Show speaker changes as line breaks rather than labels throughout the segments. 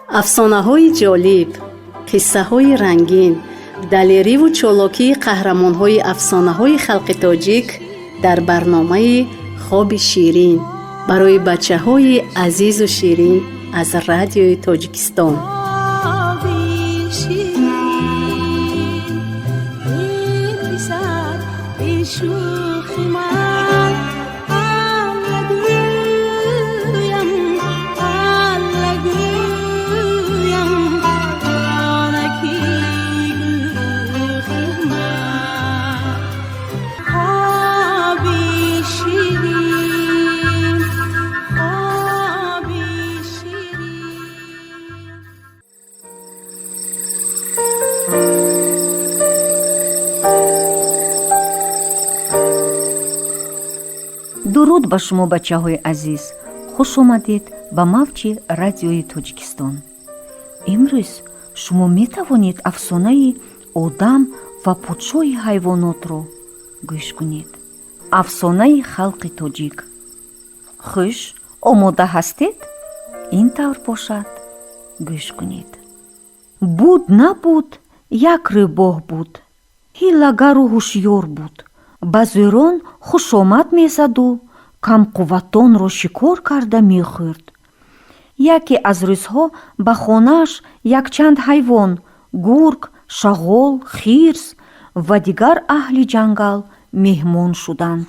افسانه‌های جالب، قصه‌های رنگین، دلیری و چالاکی قهرمان‌های افسانه‌های خلق تاجیک در برنامه خواب شیرین برای بچه‌های عزیز و شیرین از رادیوی تاجیکستان.
дуруд ба шумо бачаҳои азиз, хуш омадед ба мавҷи радиои тоҷикистон. имрӯз шумо метавонед афсонаи одам ва подшоҳи ҳайвонотро гӯш кунед. афсонаи халқи тоҷик. хуш, омода ҳастед? ин тавр бошад, гӯш кунед. буд набуд, як рӯбоҳ буд, ҳилагару ҳушёр буд. ба зӯрон хушомад мезаду камқувватонро шикор карда мехӯрд. яке аз рӯзҳо ба хонааш якчанд ҳайвон, гург, шағол, хирс ва дигар аҳли ҷангал меҳмон шуданд.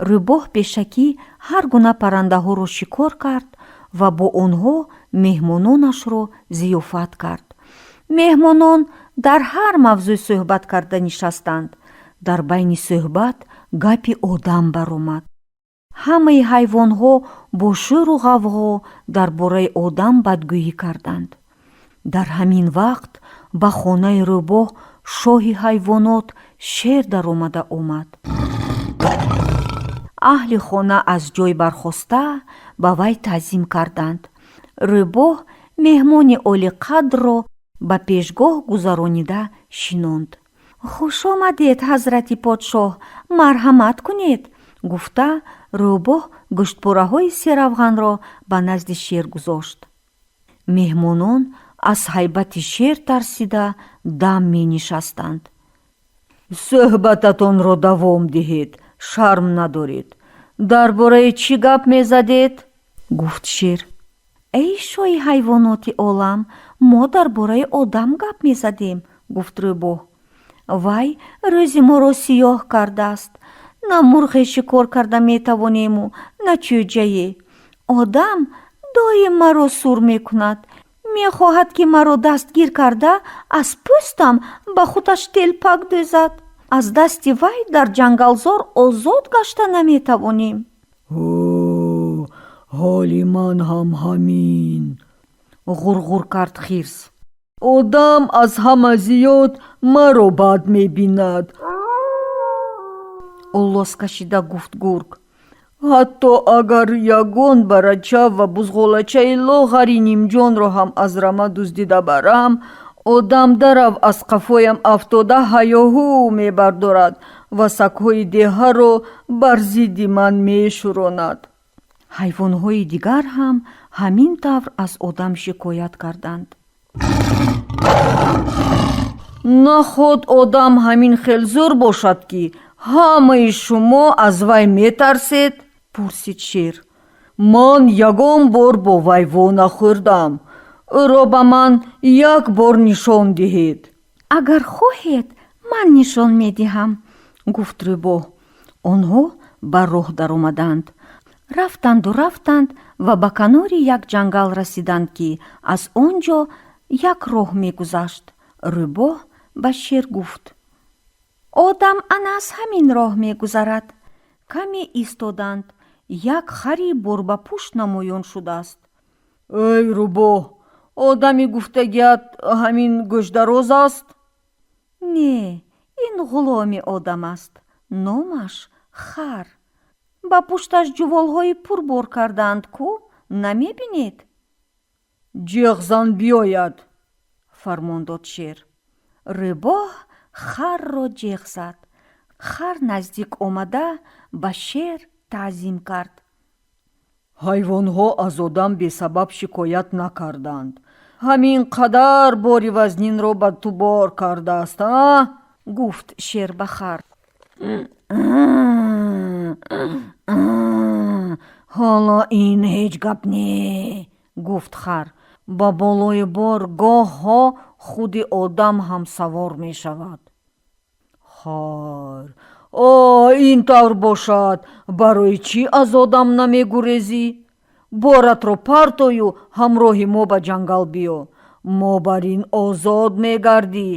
рӯбоҳ пешакӣ ҳар гуна паррандаҳоро шикор кард ва бо онҳо меҳмононашро зиёфат кард. меҳмонон дар ҳар мавзӯъ суҳбат карда нишастанд. дар байни суҳбат гапи одам баромад. ҳамаи ҳайвонҳо бо шӯру ғавғо дар бораи одам бадгӯӣ карданд. дар ҳамин вақт ба хонаи рӯбоҳ шоҳи ҳайвонот шер даромада омад. аҳли хона аз ҷой бархоста ба вай таъзим карданд. рӯбоҳ меҳмони олиқадрро ба пешгоҳ гузаронида шинонд. хуш омадед, ҳазрати подшоҳ, марҳамат кунед, гуфта рӯбоҳ гӯштпораҳои серавғанро ба назди шер гузошт. меҳмонон аз ҳайбати шер тарсида дам менишастанд. суҳбататонро давом диҳед, шарм надоред. дар бораи чӣ гап мезадед? гуфт шер. эй шоҳи ҳайвоноти олам, мо дар бораи одам гап мезадем, гуфт рӯбоҳ. вай рӯзи моро сиёҳ кардааст. на мурғе шикор карда метавонему, на чӯҷае. одам доим маро сур мекунад. мехоҳад ки маро дастгир карда аз пӯстам ба худаш телпак дӯзад. аз дасти вай дар ҷангалзор озод гашта наметавонем. ҳоли ман ҳам ҳамин, ғурғур кард хирс. одам аз ҳама зиёд маро бад мебинад, уллос кашида гуфт гург. ҳатто агар ягон барача ва бузғолачаи лоғари нимҷонро ҳам аз рама дуздида барам, одам дарав аз қафоям афтода ҳаёҳӯ мебардорад ва сагҳои деҳаро бар зидди ман мешӯронад. ҳайвонҳои дигар ҳам ҳамин тавр аз одам шикоят карданд. наход одам ҳамин хелзур бошад ки ҳамаи шумо аз вай метарсед? пурсид шер. ман ягон бор бо вай вона хӯрдам. ӯро ба ман як бор нишон диҳед. агар хоҳед, ман нишон медиҳам, гуфт рӯбоҳ. онҳо ба роҳ даромаданд. рафтанду рафтанд ва ба канори як ҷангал расиданд ки аз он ҷо як роҳ мегузашт. рӯбоҳ ба шер гуфт. одам ана аз ҳамин роҳ мегузарад. каме истоданд. як хари борбапӯшт намоён шудааст. эй рӯбоҳ, одами гуфтагиат ҳамин гӯшдароз аст? не, ин ғуломи одам аст. номаш хар. ба пушташ ҷуволҳои пурбор кардаанд ку, намебинед? ҷиғ зан биёяд, фармон дод шер. рӯбоҳ харро ҷиғ зад. хар наздик омада ба шер таъзим кард. ҳайвонҳо аз одам бесабаб шикоят накарданд. ҳамин қадар бори вазнинро ба ту бор кардааст, гуфт шер ба хар. ҳоло ин ҳеҷ гап не, гуфт хар. ба болои бор гоҳҳо худи одам ҳам савор мешавад. хар: ин тавр бошад, барои чӣ аз одам намегурезӣ? боратро партою ҳамроҳи мо ба ҷангал биё, мо бар ин озод мегардӣ,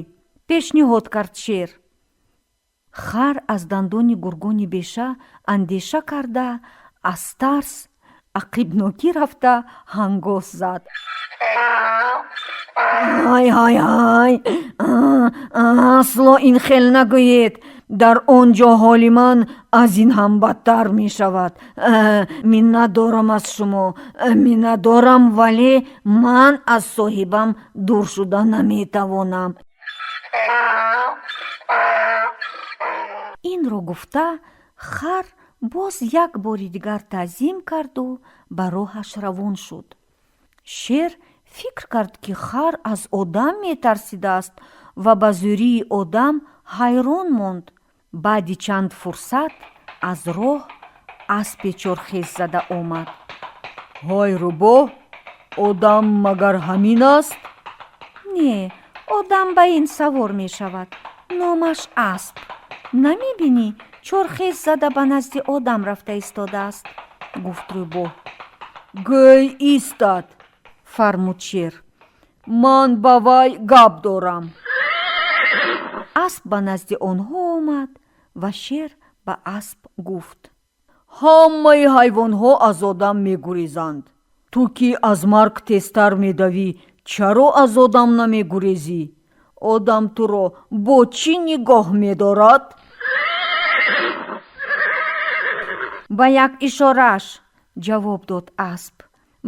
пешниҳод кард шер. хар аз дандони гургони беша андеша карда, аз тарс ақибнокӣ рафта ҳангос зад. ҳай, асло ин хел нагӯед, дар он ҷо ҳоли ман аз ин ҳам бадтар мешавад. Миннат дорам аз шумо, миннат дорам, вале ман аз соҳибам дур шуда наметавонам. инро гуфта, хар боз як бори дигар таъзим карду ба роҳаш равон шуд. шер фикр кард ки хар аз одам метарсидааст ва ба зӯрии одам ҳайрон монд. баъди чанд фурсат аз роҳ аспе чорхез зада омад. ҳой рӯбоҳ, одам магар ҳамин аст? Не, одам ба ин савор мешавад, номаш асп. намебинӣ чорхез зада ба назди одам рафта истодааст, гуфт рӯбоҳ. гӯй истад, фармуд шер. ман ба вай гап дорам. асп ба назди онҳо омад ва шер ба асп гуфт. ҳамаи ҳайвонҳо аз одам мегурезанд. ту ки аз марг тезтар медавӣ, чаро аз одам намегурезӣ? одам туро бо чӣ нигоҳ медорад? ба як ишорааш, ҷавоб дод асп.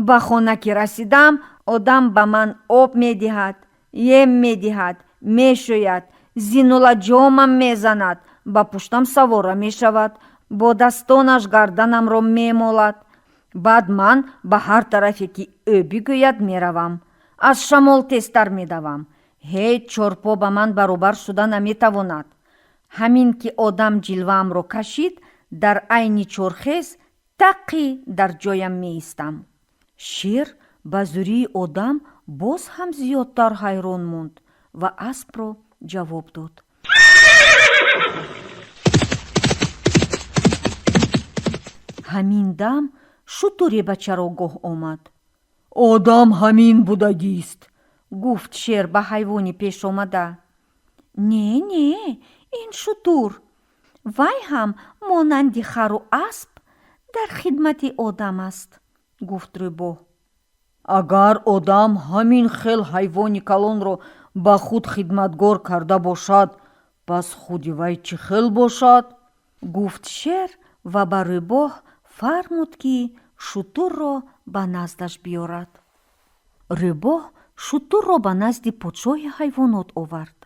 ба хона ки расидам, одам ба ман об медиҳад, ем медиҳад, мешӯяд, зинула ҷомам мезанад, ба пуштам савора мешавад, бо дастонаш гарданамро мемолад. баъд ман ба ҳар тарафе ки ӯ бигӯяд меравам. аз шамол тезтар медавам. ҳеҷ чорпо ба ман баробар шуда наметавонад. ҳамин ки одам ҷилваамро кашид, дар айни чорхез тақӣ дар ҷоям меистам. шер ба зӯрии одам боз ҳам зиёдтар ҳайрон монд ва аспро ҷавоб дод. ҳамин дам шутуре ба чарогоҳ омад. одам ҳамин будагист, гуфт шер ба ҳайвони пешомада. не, ин шутур. вай ҳам монанди хару асп дар хидмати одам аст, гуфт рӯбоҳ. агар одам ҳамин хел ҳайвони калонро ба худ хидматгор карда бошад, пас худи вай чӣ хел бошад? гуфт шер ва ба рӯбоҳ фармуд ки шутурро ба наздаш биёрад. рӯбоҳ шутурро ба назди подшоҳи ҳайвонот овард.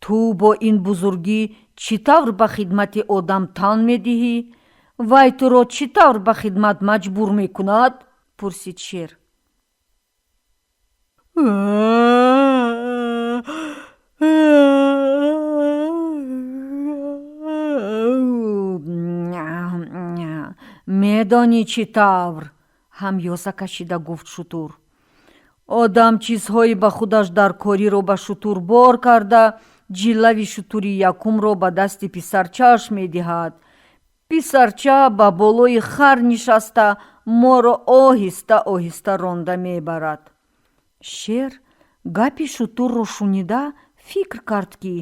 ту бо ин бузургӣ чӣ тавр ба хидмати одам тан медиҳӣ? вай туро чӣ тавр ба хидмат маҷбур мекунад? пурсид шер. медонӣ чӣ тавр? ҳамёса кашида гуфт шутур. одам чизҳои ба худаш дар кориро ба шутур бор карда, ҷиллави шутури якумро ба дасти писарчааш медиҳад. писарча ба болои хар нишаста моро оҳиста оҳиста ронда мебарад. шер гапи шутурро шунида фикр кард ки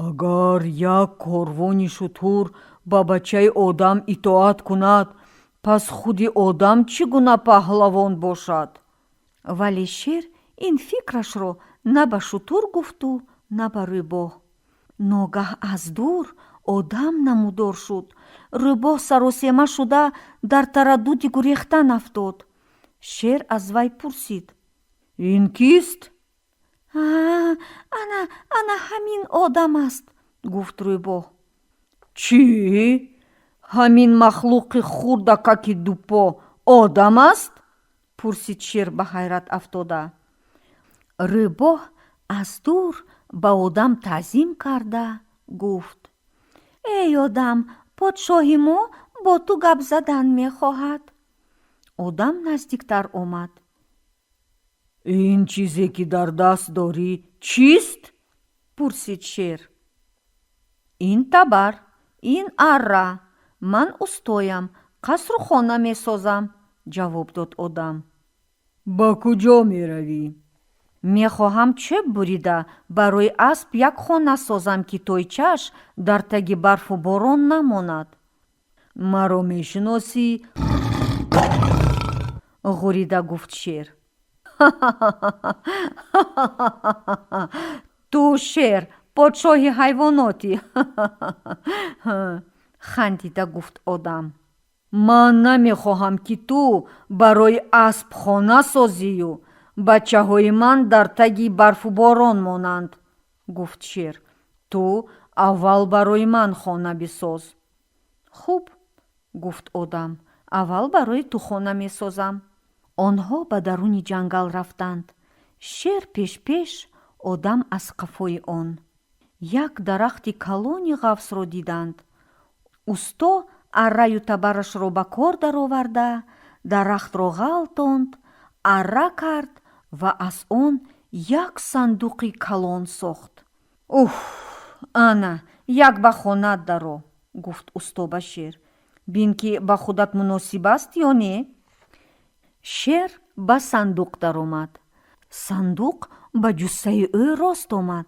агар як корвони шутур ба бачаи одам итоат кунад, пас худи одам чӣ гуна паҳлавон бошад? вале шер ин фикрашро на ба шутур гуфту на ба рӯбоҳ. ногаҳ аз дур одам намудор шуд. рӯбоҳ саросема шуда дар тараддуди гурехтан афтод. шер аз вай пурсид. ин кист? ана ҳамин одам аст, гуфт рӯбоҳ. чӣ? ҳамин махлуқи хурдакаки дупо одам аст? пурсид шер ба ҳайрат афтода. рӯбоҳ аз дур ба одам таъзим карда гуфт: эй одам, подшоҳи мо бо ту гап задан мехоҳад. одам наздиктар омад. ин чизе ки дар даст дорӣ чист? пурсид шер. ин табар, ин арра. ман устоям, қасру хона месозам, ҷавоб дод одам. ба куҷо меравӣ? мехоҳам чӯб бурида барои асп як хона созам, ки тойчааш дар таги барфу борон намонад. маро мешиносӣ? ғурида гуфт шер. ту шер, подшоҳи ҳайвонотӣ. хандида гуфт одам. ман намехоҳам ки ту барои асп хона созию. бачаҳои ман дар таги барфу борон монанд, гуфт шер. ту аввал барои ман хона бисоз. хуб, гуфт одам, аввал барои ту хона месозам. онҳо ба даруни ҷангал рафтанд. шер пеш-пеш, одам аз қафои он. як дарахти калони ғафсро диданд. усто арраю табарашро ба кор дароварда, дарахтро ғалтонд, арра кард ва аз он як сандуқи калон сохт. уф, ана, як ба хонат даро, гуфт усто ба шер. бин ки ба худат муносиб аст ё не? шер ба сандуқ даромад. сандуқ ба ҷуссаи ӯ рост омад.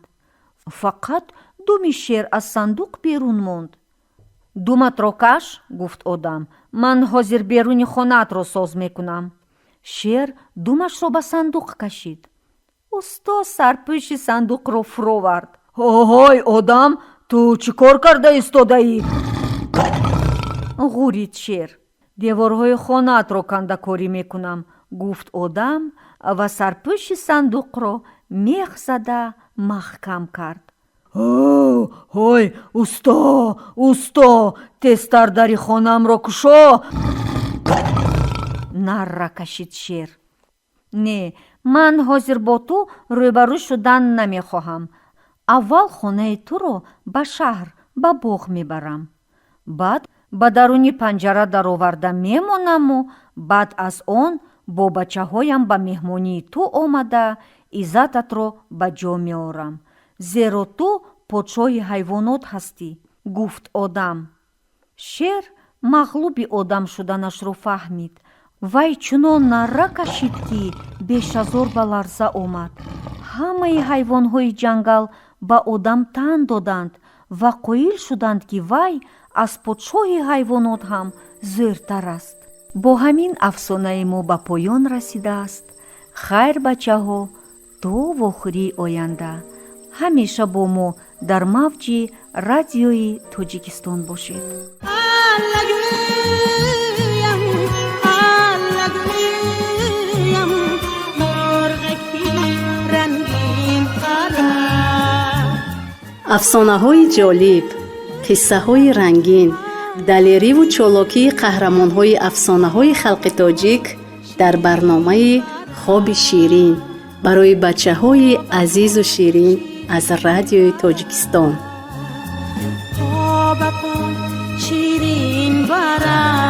фақат думи шер аз сандуқ берун монд. думатро каш, гуфт одам, ман ҳозир беруни хонаатро соз мекунам. шер думашро ба сандуқ кашид. усто сарпӯши сандуқро фуровард. ҳой одам, ту чӣ кор карда истодаӣ? ғурид шер. деворҳои хонаатро кандакорӣ мекунам, гуфт одам ва сарпӯши сандуқро мех зада маҳкам кард. ҳой, усто, тезтар дари хонамро кушо! нарра кашид шер. не, ман ҳозир бо ту рӯбарӯ шудан намехоҳам. аввал хонаи туро ба шаҳр, ба боғ мебарам. баъд ба даруни панҷара дароварда мемонаму баъд аз он бо бачаҳоям ба меҳмонии ту омада иззататро ба ҷо меорам. зеро ту подшоҳи ҳайвонот ҳастӣ, гуфт одам. шер мағлуби одам шуданашро фаҳмид. вай чунон нарра кашид, ки беш аз ор ба ларза омад. ҳамаи ҳайвонҳои ҷангал ба одам тан доданд ва қоил шуданд, ки вай аз подшоҳи ҳайвонот ҳам зӯртар аст. бо ҳамин афсонаи мо ба поён расидааст. хайр бачаҳо, то вохӯрии оянда ҳамеша бо мо дар мавҷи радиои Тоҷикистон бошед.
афсонаҳои ҷолиб, қиссаҳои рангин, далериву чолокии қаҳрамонҳои афсонаҳои халқи тоҷик дар барномаи хоби ширин барои бачаҳои азизу ширин аз радиои Тоҷикистон. ширин барад